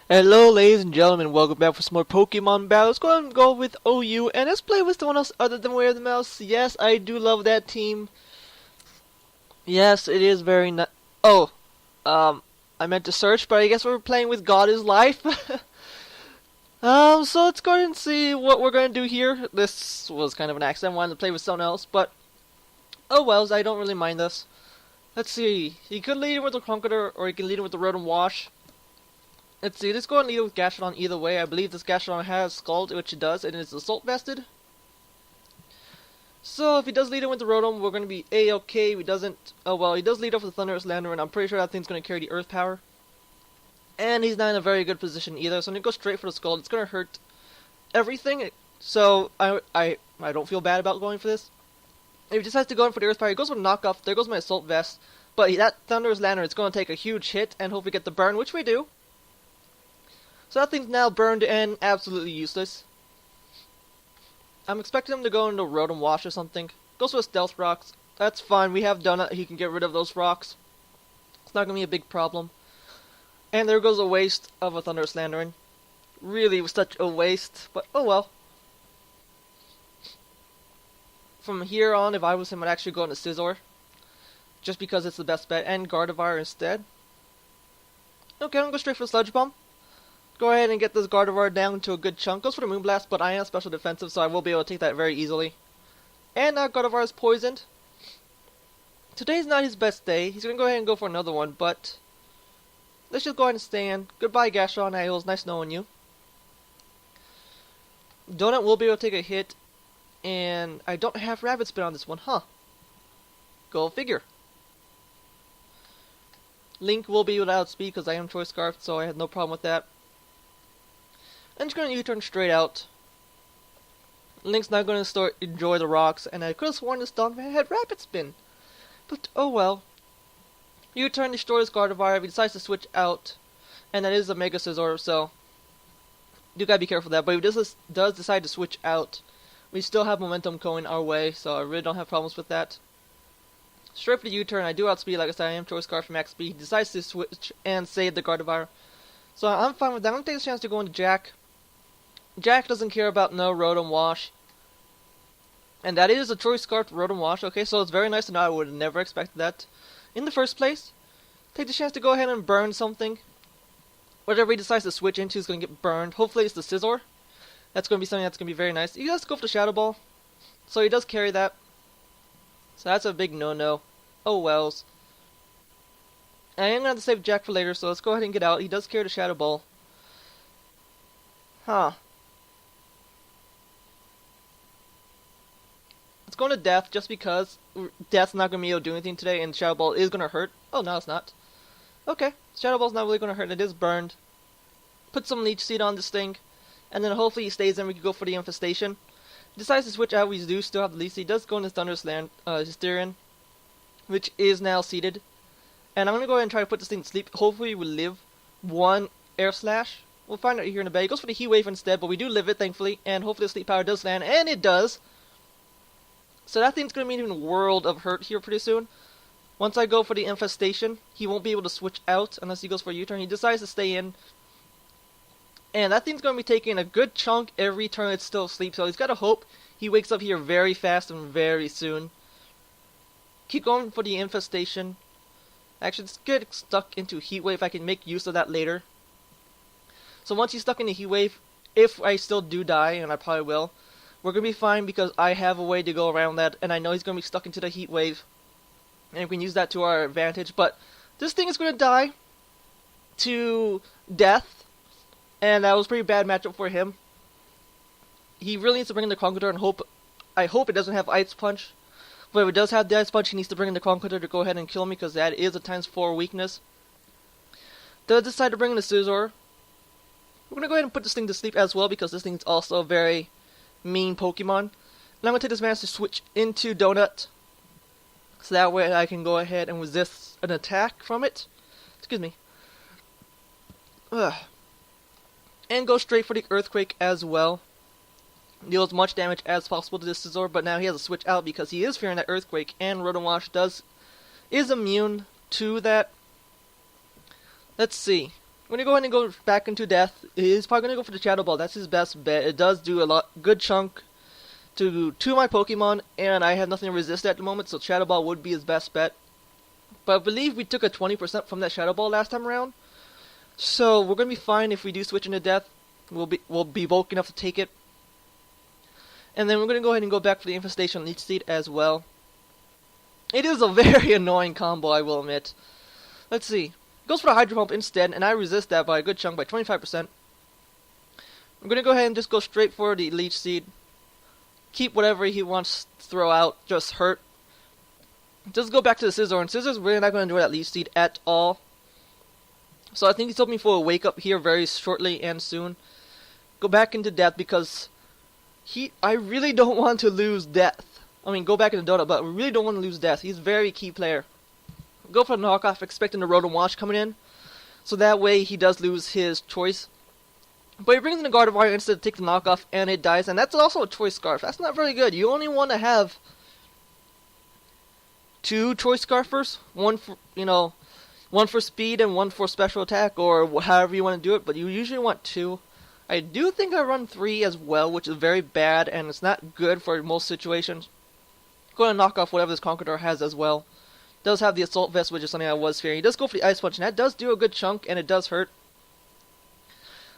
Hello ladies and gentlemen, welcome back for some more Pokemon battles. Go ahead and go with OU, and let's play with someone else other than Wear the Mouse. Yes, I do love that team. Yes, it is very nice. Oh, I meant to search, but I guess we're playing with God is Life. So let's go ahead and see what we're going to do here. This was kind of an accident, I wanted to play with someone else, but oh well, I don't really mind this. Let's see, he could lead him with the Conqueror, or he can lead him with the Rotom Wash. Let's see, let's go and lead with Gastrodon either way. I believe this Gastrodon has Scald, which it does, and it's Assault Vested. So if he does lead him with the Rotom, we're going to be A-okay. If he doesn't, oh well, he does lead off with the Thunderous Lander, and I'm pretty sure that thing's going to carry the Earth Power. And he's not in a very good position either, so I'm going to go straight for the Scald. It's going to hurt everything, so I don't feel bad about going for this. If he decides to go in for the Earth Power, he goes for Knockoff. There goes my Assault Vest. But that Thunderous Lander is going to take a huge hit, and hopefully get the burn, which we do. So that thing's now burned and absolutely useless. I'm expecting him to go into Rotom Wash or something. Goes with Stealth Rocks. That's fine. We have Donut. He can get rid of those rocks. It's not going to be a big problem. And there goes a waste of a Thunderous Landerin. Really was such a waste. But oh well. From here on, if I was him, I'd actually go into Scizor. Just because it's the best bet. And Gardevoir instead. Okay, I'm going to go straight for the Sludge Bomb. Go ahead and get this Gardevoir down to a good chunk. Goes for the Moonblast, but I am special defensive, so I will be able to take that very easily. And now Gardevoir is poisoned. Today's not his best day. He's going to go ahead and go for another one, but let's just go ahead and stand. Goodbye, Gastrodon. It was nice knowing you. Donut will be able to take a hit, and I don't have Rapid Spin on this one, huh? Go figure. Link will be without speed because I am Choice Scarf, so I have no problem with that. I'm just going to U-turn straight out. Link's not going to enjoy the rocks, and I could have sworn this Donovan had Rapid Spin. But oh well. U-turn destroys Gardevoir if he decides to switch out, and that is a Mega Scizor, so you gotta be careful of that. But if this does decide to switch out, we still have momentum going our way, so I really don't have problems with that. Straight for the U-turn, I do outspeed, like I said, I am Choice Scarf for max speed. He decides to switch and save the Gardevoir. So I'm fine with that. I'm going to take a chance to go into Jack. Jack doesn't care about no Rotom Wash. And that is a Choice Scarf Rotom Wash. Okay, so it's very nice to know. I would have never expected that in the first place. Take the chance to go ahead and burn something. Whatever he decides to switch into is going to get burned. Hopefully it's the Scizor. That's going to be something that's going to be very nice. He does go for the Shadow Ball. So he does carry that. So that's a big no-no. Oh wells. I am going to have to save Jack for later, so let's go ahead and get out. He does carry the Shadow Ball. Huh. Let's go into Death, just because Death's not going to be able to do anything today, and Shadow Ball is going to hurt. Oh, no, it's not. Okay, Shadow Ball's not really going to hurt. It is burned. Put some Leech Seed on this thing, and then hopefully he stays in. We can go for the Infestation. He decides to switch out. We do still have the Leech Seed. He does go into Thunderous Hysterian, which is now seated. And I'm going to go ahead and try to put this thing to sleep. Hopefully we live one Air Slash. We'll find out here in a bit. He goes for the Heat Wave instead, but we do live it, thankfully. And hopefully the Sleep Power does land, and it does. So that thing's going to mean even a world of hurt here pretty soon. Once I go for the Infestation, he won't be able to switch out unless he goes for a U-turn. He decides to stay in. And that thing's going to be taking a good chunk every turn it's still asleep. So he's got to hope he wakes up here very fast and very soon. Keep going for the Infestation. Actually, let's get stuck into Heat Wave. I can make use of that later. So once he's stuck in the Heat Wave, if I still do die, and I probably will, we're going to be fine because I have a way to go around that, and I know he's going to be stuck into the Heat Wave. And we can use that to our advantage, but this thing is going to die to death, and that was a pretty bad matchup for him. He really needs to bring in the Conqueror, and I hope it doesn't have Ice Punch. But if it does have the Ice Punch, he needs to bring in the Conqueror to go ahead and kill me, because that is a ×4 weakness. Does decide to bring in the Scizor. We're going to go ahead and put this thing to sleep as well, because this thing's also a very mean Pokemon. And I'm going to take this chance to switch into Donut. So that way I can go ahead and resist an attack from it. Excuse me. Ugh. And go straight for the Earthquake as well. Deal as much damage as possible to this Scizor, but now he has to switch out because he is fearing that Earthquake, and Rotom Wash is immune to that. Let's see. I'm gonna go ahead and go back into death. He's probably gonna go for the Shadow Ball. That's his best bet. It does do a good chunk to my Pokemon, and I have nothing to resist at the moment, so Shadow Ball would be his best bet. But I believe we took a 20% from that Shadow Ball last time around, so we're gonna be fine if we do switch into death. We'll be bulky enough to take it, and then we're gonna go ahead and go back for the Infestation Leech Seed as well. It is a very annoying combo, I will admit. Let's see. Goes for the Hydro Pump instead, and I resist that by a good chunk, by 25%. I'm gonna go ahead and just go straight for the Leech Seed. Keep whatever he wants to throw out, just hurt. Just go back to the Scizor, and Scizor's really not gonna enjoy that Leech Seed at all. So I think he's hoping for a wake up here very shortly and soon. Go back into death because I really don't want to lose death. I mean, go back into Donut, but we really don't want to lose death. He's a very key player. Go for the knockoff, expecting the Rotom Wash coming in, so that way he does lose his choice. But he brings in the Gardevoir instead to take the knockoff, and it dies, and that's also a Choice Scarf. That's not very good. You only want to have 2 Choice Scarfers, one for speed and one for special attack, or however you want to do it, but you usually want 2. I do think I run 3 as well, which is very bad, and it's not good for most situations. Going to knock off whatever this Conqueror has as well. Does have the Assault Vest, which is something I was fearing. He does go for the Ice Punch, and that does do a good chunk, and it does hurt.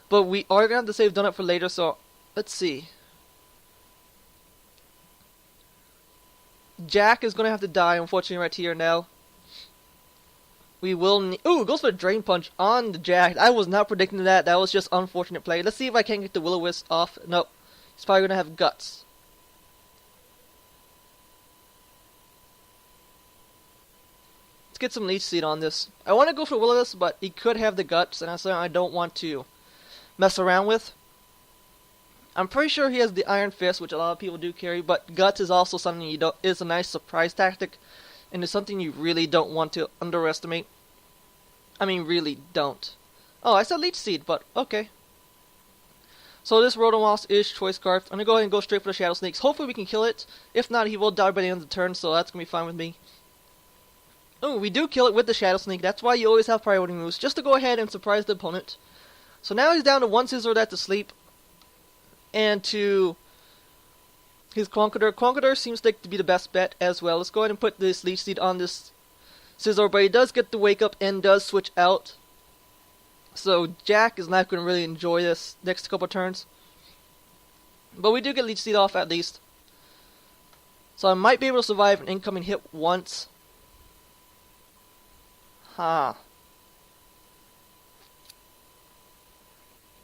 But we are going to have to save Donut for later, so let's see. Jack is going to have to die, unfortunately, right here now. We will need... Ooh, it goes for a Drain Punch on the Jack. I was not predicting that. That was just unfortunate play. Let's see if I can get the Will-O-Wisp off. Nope. He's probably going to have Guts. Get some Leech Seed on this. I want to go for Will-O-Wisp, but he could have the Guts, and that's something I don't want to mess around with. I'm pretty sure he has the Iron Fist, which a lot of people do carry, but Guts is also something is a nice surprise tactic, and it's something you really don't want to underestimate. I mean, really don't. Oh, I said Leech Seed, but okay. So this Rotom is Choice Scarf. I'm gonna go ahead and go straight for the Shadow Sneaks. Hopefully we can kill it. If not, he will die by the end of the turn, so that's gonna be fine with me. Oh, we do kill it with the Shadow Sneak. That's why you always have priority moves, just to go ahead and surprise the opponent. So now he's down to 1 Scizor that's asleep, and to his Conqueror. Conqueror seems like to be the best bet as well. Let's go ahead and put this Leech Seed on this Scizor, but he does get the Wake Up and does switch out. So Jack is not going to really enjoy this next couple turns. But we do get Leech Seed off at least. So I might be able to survive an incoming hit once.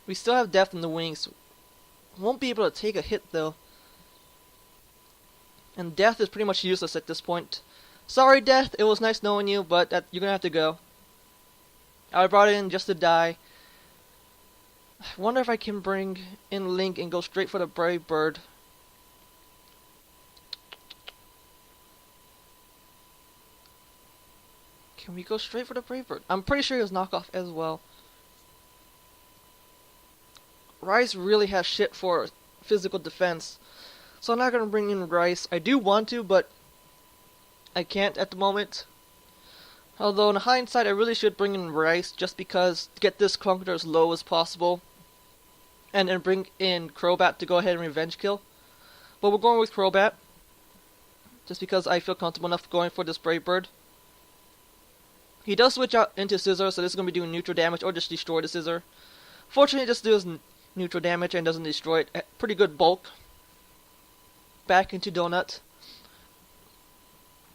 We still have Death in the wings. Won't be able to take a hit though. And Death is pretty much useless at this point. Sorry Death, it was nice knowing you, but you're gonna have to go. I brought it in just to die. I wonder if I can bring in Link and go straight for the Brave Bird. Can we go straight for the Brave Bird? I'm pretty sure he was knockoff as well. Rice really has shit for physical defense, so I'm not going to bring in Rice. I do want to, but I can't at the moment. Although in hindsight, I really should bring in Rice just because to get this Conqueror as low as possible. And then bring in Crobat to go ahead and revenge kill. But we're going with Crobat, just because I feel comfortable enough going for this Brave Bird. He does switch out into Scizor, so this is going to be doing neutral damage or just destroy the Scizor. Fortunately, it just does neutral damage and doesn't destroy it at pretty good bulk. Back into Donut.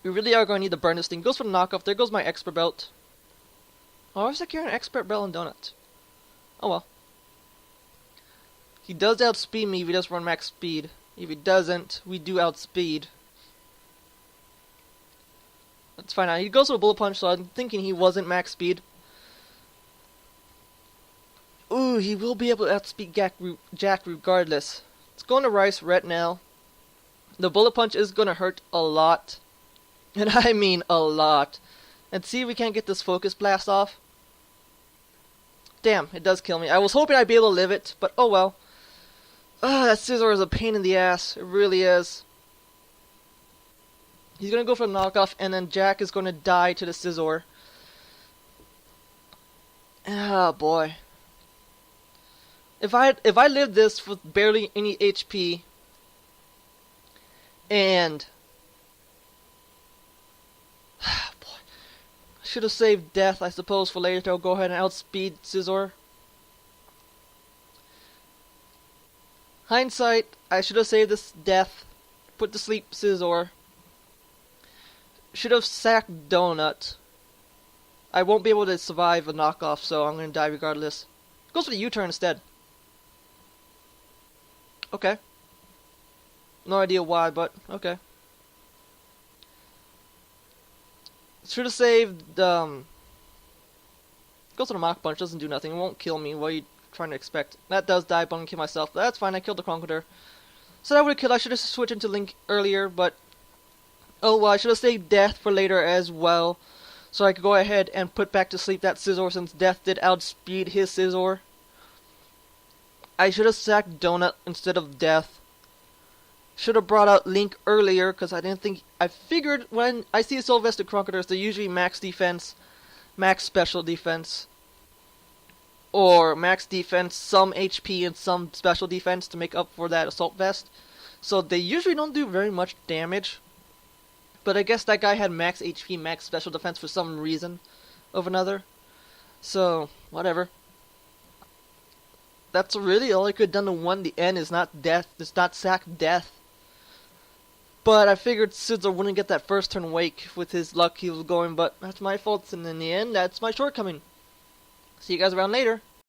We really are going to need to burn this thing. Goes for the knockoff. There goes my Expert Belt. Oh, I was securing an Expert Belt and Donut. Oh well. He does outspeed me if he does run max speed. If he doesn't, we do outspeed. Let's find out. He goes for a Bullet Punch, so I'm thinking he wasn't max speed. Ooh, he will be able to outspeed Jack regardless. Let's go into Rice right now. The Bullet Punch is going to hurt a lot. And I mean a lot. And see if we can't get this Focus Blast off. Damn, it does kill me. I was hoping I'd be able to live it, but oh well. That Scizor is a pain in the ass. It really is. He's going to go for the knockoff, and then Jack is going to die to the Scizor. Oh boy. If I lived this with barely any HP and boy, should have saved death, I suppose, for later to go ahead and outspeed Scizor. Hindsight, I should have saved this death, put to sleep Scizor. Should have sacked Donut. I won't be able to survive a knockoff, so I'm gonna die regardless. Goes for the U-turn instead. Okay. No idea why, but okay. Should have saved, Goes for the Mach Punch, doesn't do nothing, it won't kill me, what are you trying to expect? That does die, but I'm gonna kill myself, but that's fine, I killed the Conkeldurr. So that would have killed, I should have switched into Link earlier, but oh well, I should have saved death for later as well. So I could go ahead and put back to sleep that Scizor since death did outspeed his Scizor. I should have sacked Donut instead of death. Should have brought out Link earlier because I didn't think... I figured when I see Sylvester Crocodiles, they're usually max defense, max special defense, or max defense, some HP and some special defense to make up for that Assault Vest. So they usually don't do very much damage. But I guess that guy had max HP, max special defense for some reason of another. So, whatever. That's really all I could have done to win the end is not death. It's not sack death. But I figured Scizor wouldn't get that first turn wake with his luck he was going, but that's my fault, and in the end, that's my shortcoming. See you guys around later.